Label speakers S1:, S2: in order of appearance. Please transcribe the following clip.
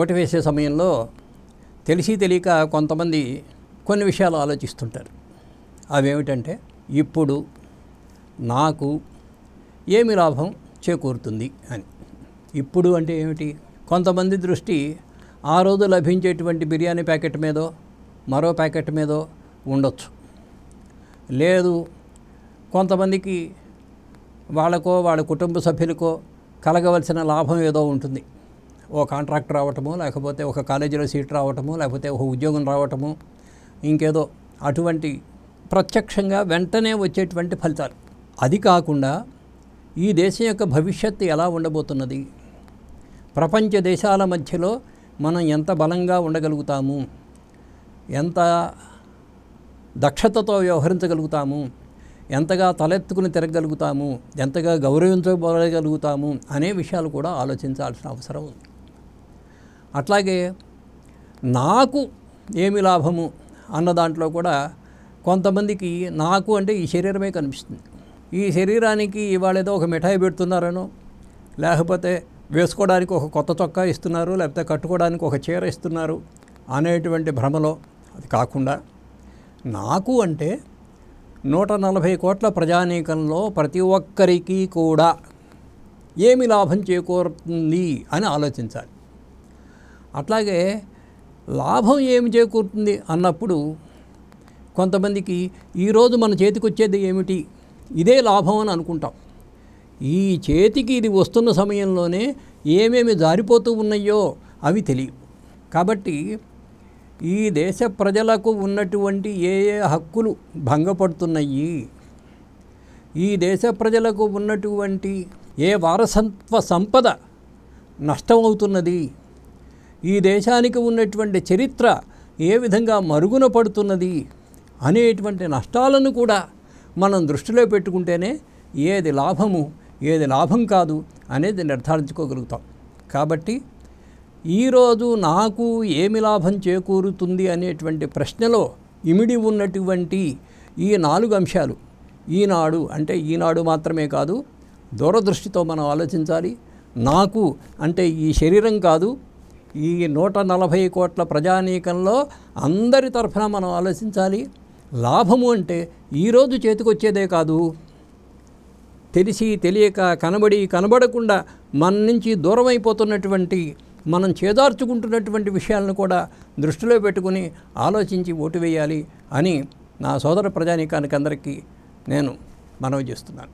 S1: Vote వేసే సమయంలో తెలిసి తెలియక కొంతమంది కొన్ని విషయాలు ఆలోచిస్తుంటారు. అవేమిటంటే, ఇప్పుడు నాకు ఏమి లాభం చేకూరుతుంది అని. ఇప్పుడు అంటే ఏమిటి? కొంతమంది దృష్టి ఆ రోజు లభించేటువంటి బిర్యానీ ప్యాకెట్ మీదో మరో ప్యాకెట్ మీదో ఉండొచ్చు. లేదు, కొంతమందికి వాళ్ళకో వాళ్ళ కుటుంబ సభ్యులకో కలగవలసిన లాభం ఏదో ఉంటుంది. ఓ కాంట్రాక్ట్ రావటము, లేకపోతే ఒక కాలేజీలో సీట్ రావటము, లేకపోతే ఒక ఉద్యోగం రావటము, ఇంకేదో అటువంటి ప్రత్యక్షంగా వెంటనే వచ్చేటువంటి ఫలితాలు. అది కాకుండా ఈ దేశం యొక్క భవిష్యత్తు ఎలా ఉండబోతున్నది, ప్రపంచ దేశాల మధ్యలో మనం ఎంత బలంగా ఉండగలుగుతాము, ఎంత దక్షతతో వ్యవహరించగలుగుతాము, ఎంతగా తలెత్తుకుని తిరగలుగుతాము, ఎంతగా గౌరవించగలుగుతాము అనే విషయాలు కూడా ఆలోచించాల్సిన అవసరం ఉంది. అట్లాగే నాకు ఏమి లాభము అన్న దాంట్లో కూడా కొంతమందికి నాకు అంటే ఈ శరీరమే కనిపిస్తుంది. ఈ శరీరానికి ఇవాళ ఏదో ఒక మిఠాయి పెడుతున్నారనో, లేకపోతే వేసుకోవడానికి ఒక కొత్త చొక్కా ఇస్తున్నారు, లేకపోతే కట్టుకోవడానికి ఒక చీర ఇస్తున్నారు అనేటువంటి భ్రమలో, అది కాకుండా నాకు అంటే 140 కోట్ల ప్రజానీకంలో ప్రతి ఒక్కరికి కూడా ఏమి లాభం చేకూరుతుంది అని ఆలోచించాలి. అట్లాగే లాభం ఏమి చేకూరుతుంది అన్నప్పుడు కొంతమందికి ఈరోజు మన చేతికి వచ్చేది ఏమిటి, ఇదే లాభం అని అనుకుంటాం. ఈ చేతికి ఇది వస్తున్న సమయంలోనే ఏమేమి జారిపోతూ ఉన్నాయో అవి తెలియవు. కాబట్టి ఈ దేశ ప్రజలకు ఉన్నటువంటి ఏ ఏ హక్కులు భంగపడుతున్నాయి, ఈ దేశ ప్రజలకు ఉన్నటువంటి ఏ వారసత్వ సంపద నష్టమవుతున్నది, ఈ దేశానికి ఉన్నటువంటి చరిత్ర ఏ విధంగా మరుగున పడుతున్నది అనేటువంటి నష్టాలను కూడా మనం దృష్టిలో పెట్టుకుంటేనే ఏది లాభము ఏది లాభం కాదు అనేది నిర్ధారించుకోగలుగుతాం. కాబట్టి ఈరోజు నాకు ఏమి లాభం చేకూరుతుంది అనేటువంటి ప్రశ్నలో ఇమిడి ఉన్నటువంటి ఈ 4 అంశాలు ఈనాడు అంటే ఈనాడు మాత్రమే కాదు, దూరదృష్టితో మనం ఆలోచించాలి. నాకు అంటే ఈ శరీరం కాదు, ఈ 140 కోట్ల ప్రజానీకంలో అందరి తరఫున మనం ఆలోచించాలి. లాభము అంటే ఈరోజు చేతికొచ్చేదే కాదు, తెలిసి తెలియక కనబడి కనబడకుండా మన నుంచి దూరం అయిపోతున్నటువంటి, మనం చేదార్చుకుంటున్నటువంటి విషయాలను కూడా దృష్టిలో పెట్టుకుని ఆలోచించి ఓటు వేయాలి అని నా సోదర ప్రజానీకానికి అందరికీ నేను మనవి చేస్తున్నాను.